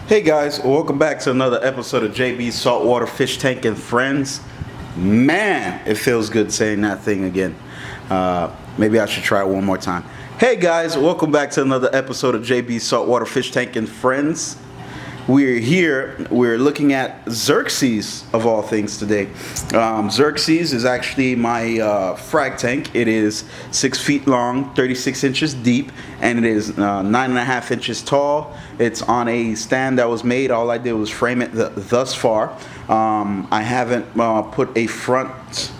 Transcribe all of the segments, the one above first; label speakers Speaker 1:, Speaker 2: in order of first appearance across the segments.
Speaker 1: Hey guys, welcome back to another episode of JB's Saltwater Fish Tank and Friends. Man, it feels good saying that thing again. Maybe I should try it one more time. Hey guys, welcome back to another episode of JB's Saltwater Fish Tank and Friends. We're here, we're looking at Xerxes of all things today. Xerxes is actually my frag tank. It is 6 feet long, 36 inches deep, and it is 9.5 inches tall. It's on a stand that was made. All I did was frame it thus far. I haven't put a front,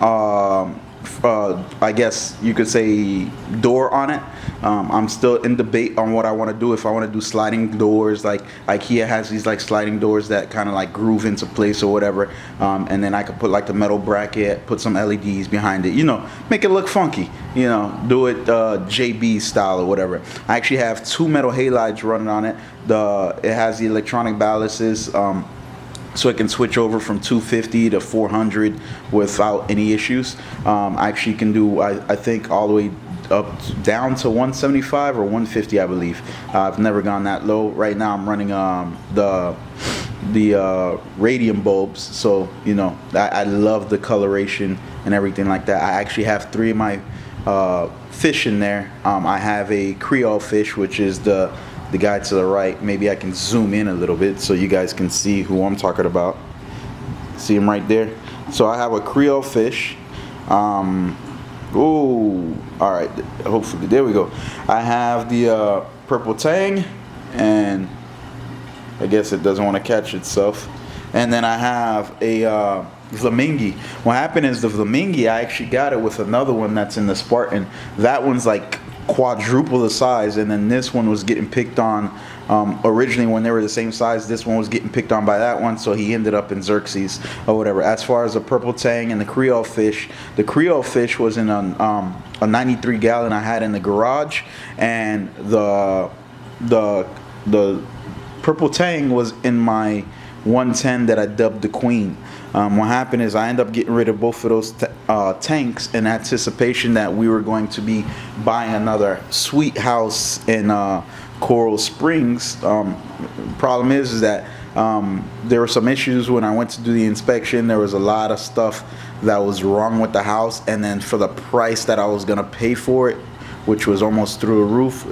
Speaker 1: I guess you could say, door on it. I'm still in debate on what I want to do. If I want to do sliding doors, like IKEA has these like sliding doors that kind of like groove into place or whatever, and then I could put like the metal bracket, put some LEDs behind it, make it look funky, do it JB style or whatever. I actually have two metal halides running on it. It has the electronic ballasts, so it can switch over from 250 to 400 without any issues. I actually can do, I think, all the way up down to 175 or 150, I believe. I've never gone that low. Right now I'm running the radium bulbs, so I love the coloration and everything like that. I actually have three of my fish in there. I have a Creole fish, which is the guy to the right. Maybe I can zoom in a little bit so you guys can see who I'm talking about. See him right there? So I have a Creole fish. Ooh, all right, hopefully, there we go. I have the purple tang, and I guess it doesn't want to catch itself. And then I have a flamingi. What happened is the flamingi, I actually got it with another one that's in the Spartan. That one's like quadruple the size, and then this one was getting picked on originally when they were the same size. This one was getting picked on by that one, so he ended up in Xerxes or whatever. As far as the purple tang and the Creole fish was in a 93 gallon I had in the garage, and the purple tang was in my 110 that I dubbed the queen. What happened is I ended up getting rid of both of those tanks in anticipation that we were going to be buying another sweet house in Coral Springs. Problem is that there were some issues when I went to do the inspection. There was a lot of stuff that was wrong with the house, and then for the price that I was gonna pay for it, which was almost through the roof,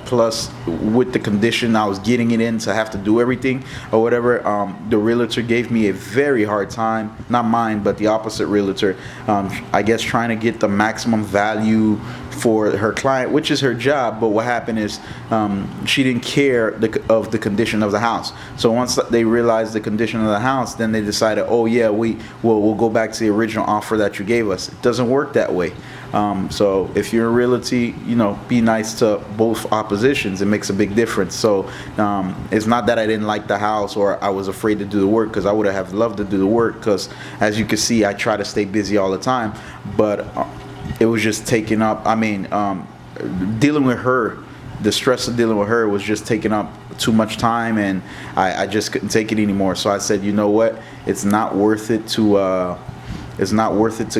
Speaker 1: plus with the condition I was getting it in to have to do everything or whatever, the realtor gave me a very hard time. Not mine, but the opposite realtor. I guess trying to get the maximum value for her client, which is her job. But what happened is she didn't care of the condition of the house. So once they realized the condition of the house, then they decided, oh yeah, we'll go back to the original offer that you gave us. It doesn't work that way. So if you're in realty, be nice to both oppositions. It makes a big difference. So it's not that I didn't like the house or I was afraid to do the work, because I would have loved to do the work, because as you can see, I try to stay busy all the time. But it was just taking up, dealing with her, the stress of dealing with her was just taking up too much time, and I just couldn't take it anymore. So I said, you know what, it's not worth it to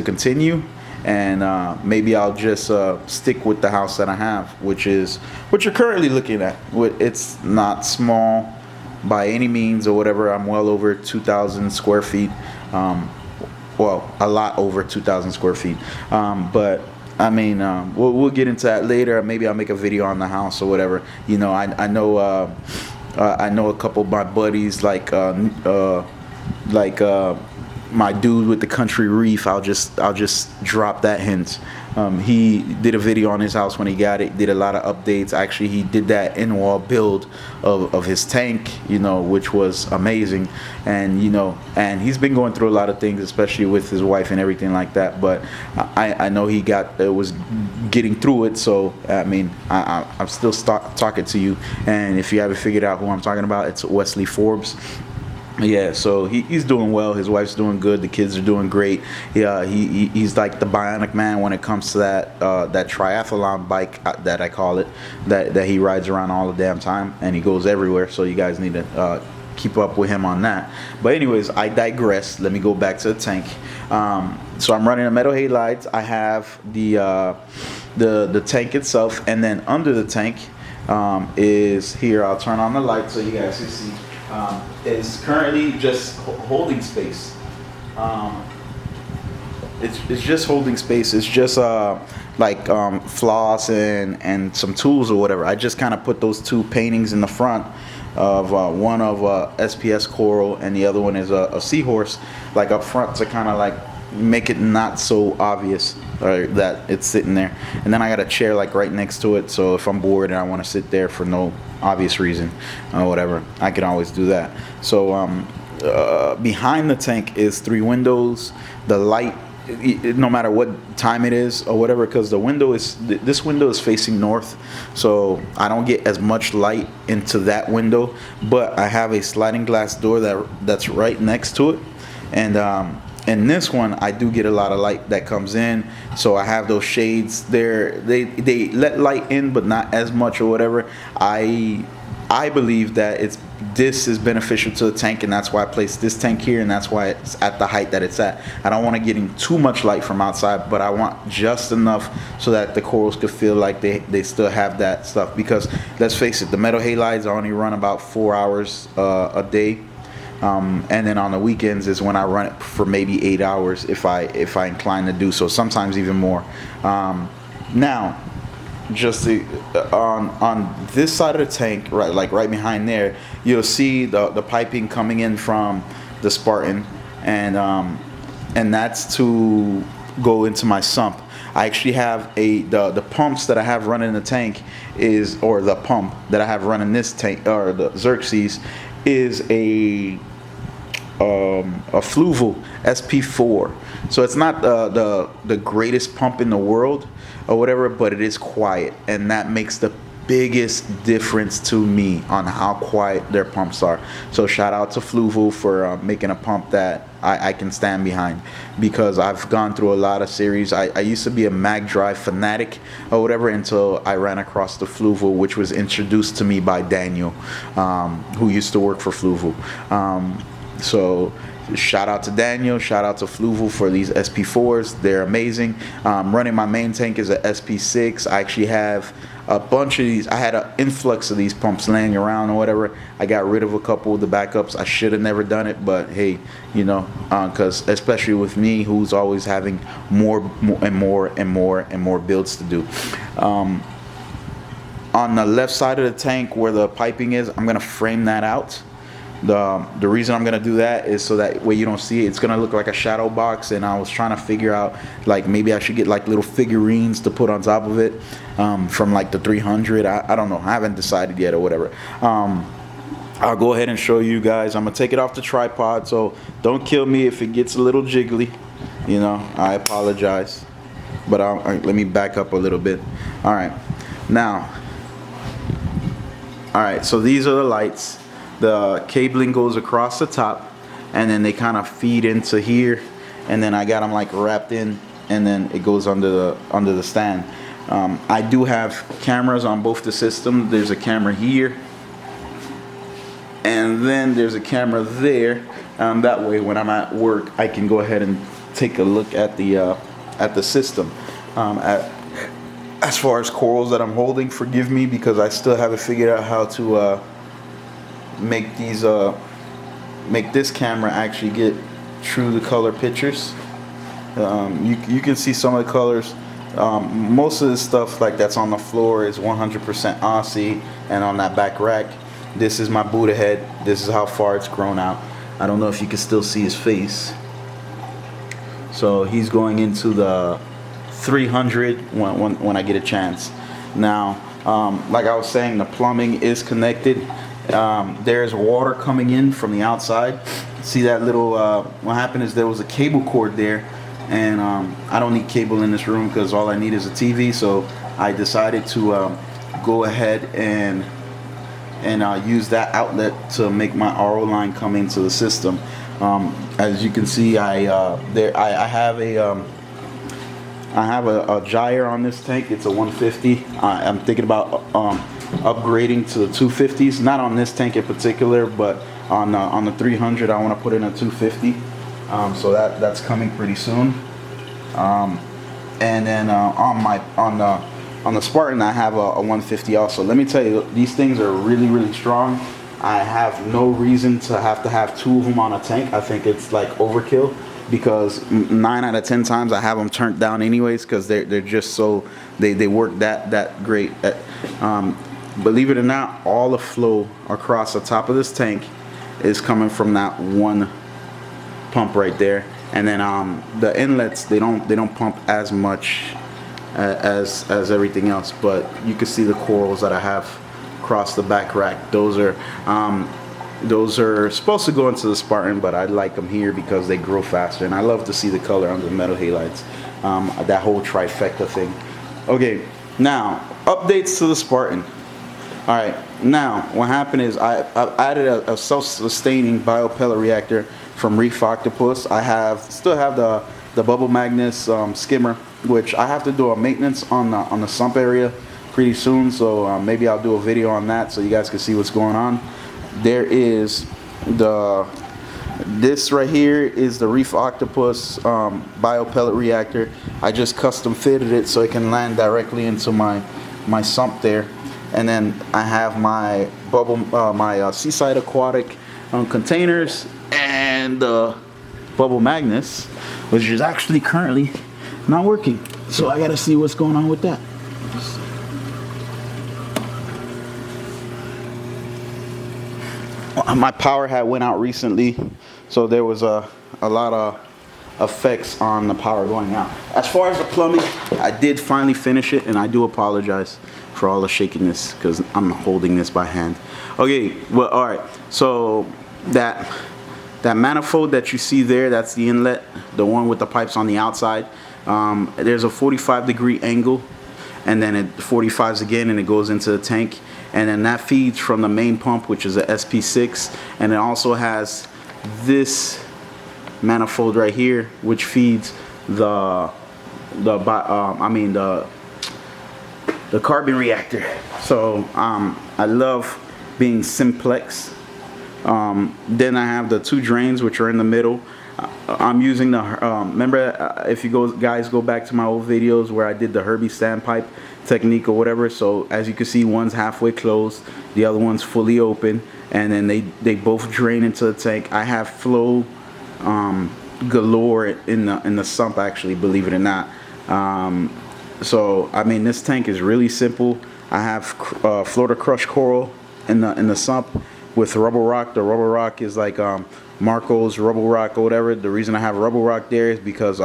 Speaker 1: continue. And maybe I'll just stick with the house that I have, which is what you're currently looking at. It's not small by any means or whatever. I'm well over 2,000 square feet. Well, a lot over 2,000 square feet. But we'll get into that later. Maybe I'll make a video on the house or whatever. I know a couple of my buddies, like my dude with the country reef. I'll just drop that hint. He did a video on his house when he got it, did a lot of updates. Actually, he did that in-wall build of his tank, which was amazing. And and he's been going through a lot of things, especially with his wife and everything like that. But I know he was getting through it. So I'm still talking to you. And if you haven't figured out who I'm talking about, it's Wesley Forbes. Yeah, so he's doing well. His wife's doing good. The kids are doing great. Yeah, he's like the bionic man when it comes to that triathlon bike that I call it. That he rides around all the damn time, and he goes everywhere. So you guys need to keep up with him on that. But anyways, I digress. Let me go back to the tank. So I'm running a metal halides. I have the tank itself, and then under the tank is here. I'll turn on the light so you guys can see. Is currently just holding space. It's just holding space. It's just like floss and some tools or whatever. I just kind of put those two paintings in the front of one of SPS coral and the other one is a seahorse, like up front to kind of like make it not so obvious that it's sitting there. And then I got a chair like right next to it, so if I'm bored and I want to sit there for no obvious reason or whatever, I can always do that. So behind the tank is 3 windows. The light, no matter what time it is or whatever, because this window is facing north, so I don't get as much light into that window, but I have a sliding glass door that's right next to it, and this one I do get a lot of light that comes in, so I have those shades there. They let light in but not as much or whatever. I believe that this is beneficial to the tank, and that's why I placed this tank here, and that's why it's at the height that it's at. I don't want to get in too much light from outside, but I want just enough so that the corals could feel like they still have that stuff. Because let's face it, the metal halides only run about 4 hours a day, and then on the weekends is when I run it for maybe 8 hours if I incline to do so, sometimes even more. Now, just on this side of the tank, right behind there, you'll see the piping coming in from the Spartan, and that's to go into my sump. I actually have the pumps that I have running in the tank or the pump that I have running this tank, or the Xerxes, is a fluval SP4. So it's not the greatest pump in the world or whatever, but it is quiet, and that makes the biggest difference to me on how quiet their pumps are. So shout out to Fluval for making a pump that I can stand behind, because I've gone through a lot of series. I used to be a mag drive fanatic or whatever until I ran across the Fluval, which was introduced to me by Daniel, who used to work for Fluval. So shout out to Daniel, shout out to Fluval for these SP4s. They're amazing. Running my main tank is a SP6. I actually have a bunch of these. I had an influx of these pumps laying around or whatever. I got rid of a couple of the backups. I should have never done it, but hey, because especially with me, who's always having more builds to do. On the left side of the tank where the piping is, I'm gonna frame that out. The reason I'm gonna do that is so that way you don't see it. It's gonna look like a shadow box, and I was trying to figure out, like, maybe I should get like little figurines to put on top of it, from like the 300. I don't know. I haven't decided yet or whatever. I'll go ahead and show you guys. I'm gonna take it off the tripod, so don't kill me if it gets a little jiggly. I apologize, but let me back up a little bit. All right, now. All right, so these are the lights. The cabling goes across the top, and then they kind of feed into here, and then I got them like wrapped in, and then it goes under the stand. I do have cameras on both the systems. There's a camera here, and then there's a camera there. That way, when I'm at work, I can go ahead and take a look at the system. As far as corals that I'm holding, forgive me because I still haven't figured out how to make this camera actually get true to color pictures. You can see some of the colors. Most of the stuff like that's on the floor is 100% Aussie, and on that back rack, this is my Buddha head. This is how far it's grown out. I don't know if you can still see his face. So he's going into the 300 when I get a chance. Now, like I was saying, the plumbing is connected. There's water coming in from the outside. See that little, what happened is there was a cable cord there, and I don't need cable in this room because all I need is a TV, so I decided to go ahead and use that outlet to make my RO line come into the system. As you can see, I have a gyre on this tank. It's a 150. I'm thinking about upgrading to the 250s. Not on this tank in particular, but on the 300, I want to put in a 250. So that's coming pretty soon. And then on on the Spartan, I have a 150 also. Let me tell you, these things are really, really strong. I have no reason to have two of them on a tank. I think it's like overkill, because 9 out of 10 times I have them turned down anyways, because they're just so they work that great. Believe it or not, all the flow across the top of this tank is coming from that one pump right there, and then the inlets, they don't pump as much as everything else, but you can see the corals that I have across the back rack. Those are supposed to go into the Spartan, but I like them here because they grow faster, and I love to see the color on the metal halides. That whole trifecta thing. Okay, now updates to the Spartan. All right, now what happened is I added a self-sustaining biopellet reactor from Reef Octopus. I still have the bubble magnets skimmer, which I have to do a maintenance on the sump area pretty soon, so maybe I'll do a video on that so you guys can see what's going on. There is this right here is the Reef Octopus biopellet reactor. I just custom fitted it so it can land directly into my sump there. And then I have my Seaside Aquatic containers and bubble magnets, which is actually currently not working. So I gotta see what's going on with that. My power had went out recently, so there was a lot of effects on the power going out. As far as the plumbing, I did finally finish it, and I do apologize for all the shakiness because I'm holding this by hand. Okay, well, all right. So that manifold that you see there, that's the inlet, the one with the pipes on the outside. There's a 45-degree angle, and then it 45s again, and it goes into the tank. And then that feeds from the main pump, which is a SP6, and it also has this manifold right here, which feeds the carbon reactor. So I love being simplex. Then I have the two drains, which are in the middle. I'm using the remember, if you guys go back to my old videos where I did the Herbie standpipe technique or whatever. So as you can see, one's halfway closed, the other one's fully open, and then they both drain into the tank. I have flow galore in the sump, actually, believe it or not. So I mean, this tank is really simple. I have floater crush coral in the sump with rubble rock. The rubble rock is like Marco's rubble rock or whatever. The reason I have rubble rock there is because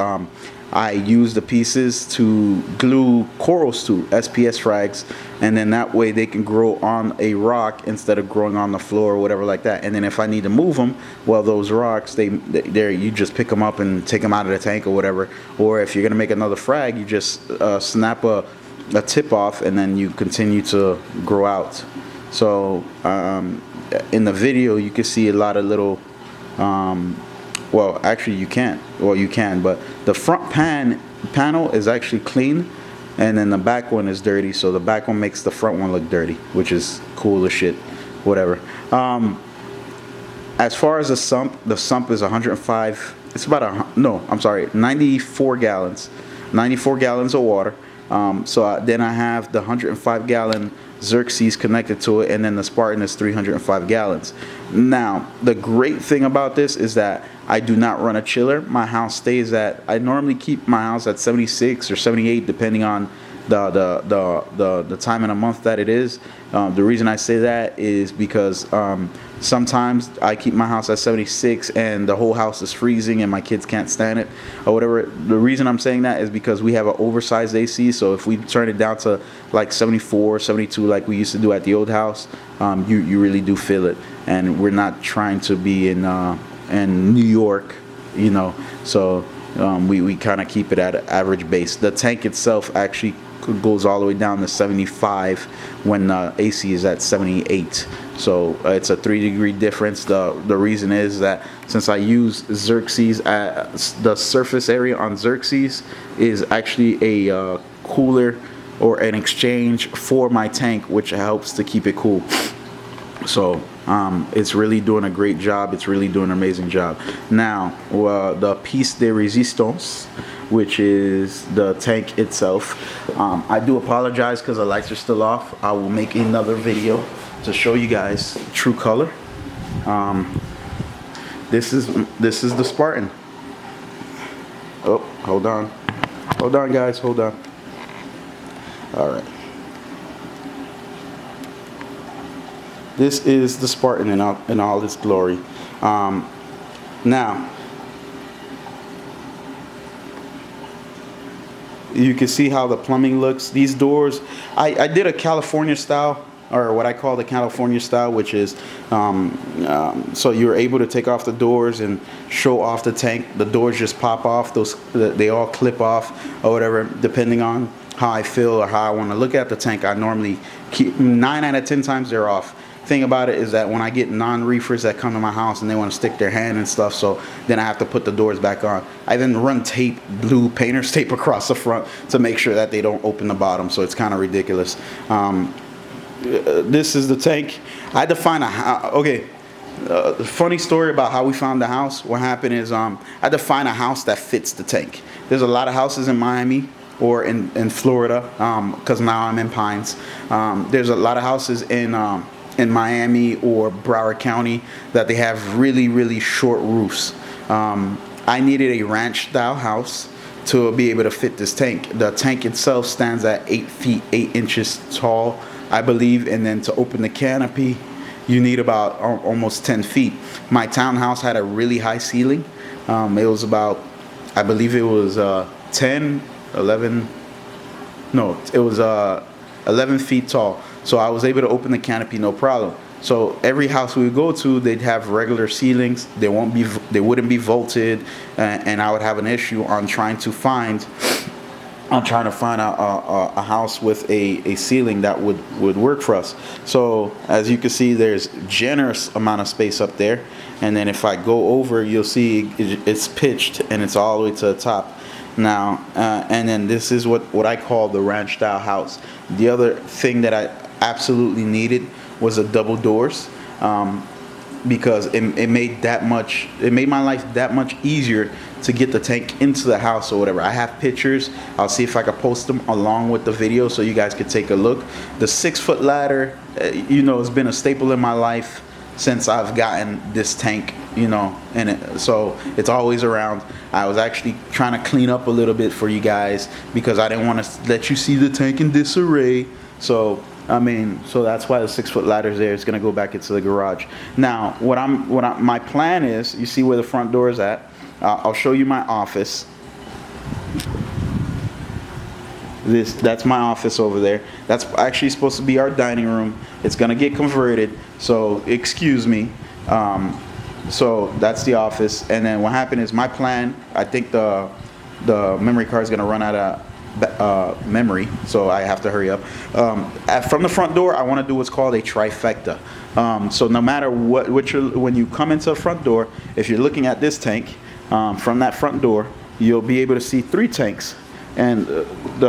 Speaker 1: I use the pieces to glue corals to SPS frags, and then that way they can grow on a rock instead of growing on the floor or whatever like that. And then if I need to move them, well, those rocks, you just pick them up and take them out of the tank or whatever. Or if you're gonna make another frag, you just snap a tip off, and then you continue to grow out. So in the video you can see a lot of little well, actually you can't. Well, you can, but the front panel is actually clean, and then the back one is dirty. So the back one makes the front one look dirty, which is cool as shit. Whatever. As far as the sump is 105. It's about 94 gallons. 94 gallons of water. So then I have the 105-gallon Xerxes connected to it, and then the Spartan is 305 gallons. Now, the great thing about this is that I do not run a chiller. My house stays I normally keep my house at 76 or 78, depending on the time in a month that it is. The reason I say that is because sometimes I keep my house at 76 and the whole house is freezing and my kids can't stand it or whatever. The reason I'm saying that is because we have an oversized AC, so if we turn it down to like 74, 72 like we used to do at the old house, you really do feel it. And we're not trying to be in New York, you know, so we kind of keep it at an average base. The tank itself actually goes all the way down to 75 when the AC is at 78. So it's a 3-degree difference. The reason is that since I use Xerxes, the surface area on Xerxes is actually a cooler or an exchange for my tank, which helps to keep it cool. So it's really doing a great job. It's really doing an amazing job. Now, the piece de resistance which is the tank itself. I do apologize because the lights are still off. I will make another video to show you guys true color. This is the Spartan. Oh, hold on guys, hold on. All right, this is the Spartan in all its glory. Now you can see how the plumbing looks. These doors, I did a California style, or what I call the California style, which is so you're able to take off the doors and show off the tank. The doors just pop off, they all clip off or whatever, depending on how I feel or how I want to look at the tank. I normally keep 9 out of 10 times they're off. Thing about it is that when I get non-reefers that come to my house and they want to stick their hand and stuff, so then I have to put the doors back on. I then run tape, blue painter's tape across the front to make sure that they don't open the bottom, so it's kind of ridiculous. This is the tank. I had to find the funny story about how we found the house. What happened is I had to find a house that fits the tank. There's a lot of houses in Miami or in Florida, because now I'm in Pines. There's a lot of houses in Miami or Broward County that they have really short roofs. I needed a ranch style house to be able to fit this tank. The tank itself stands at 8 feet 8 inches tall, I believe, and then to open the canopy you need about almost 10 feet. My townhouse had a really high ceiling. It was about, I believe it was 11 feet tall. So I was able to open the canopy no problem. So every house we would go to, they'd have regular ceilings. They wouldn't be vaulted, and I would have an issue on trying to find a house with a ceiling that would work for us. So as you can see, there's generous amount of space up there, and then if I go over, you'll see it's pitched and it's all the way to the top. Now, and then this is what I call the ranch style house. The other thing that I absolutely needed was a double doors, because it made my life that much easier to get the tank into the house or whatever. I have pictures. I'll see if I can post them along with the video so you guys could take a look. The 6-foot ladder, has been a staple in my life since I've gotten this tank, and so it's always around. I was actually trying to clean up a little bit for you guys because I didn't want to let you see the tank in disarray. So that's why the 6-foot ladder is there. It's gonna go back into the garage. Now, my plan is, you see where the front door is at. I'll show you my office. That's my office over there. That's actually supposed to be our dining room. It's gonna get converted, so excuse me. So that's the office. And then what happened is my plan, I think the memory card is gonna run out of memory, so I have to hurry up. From the front door, I want to do what's called a trifecta. So no matter when you come into the front door, if you're looking at this tank, from that front door, you'll be able to see 3 tanks, and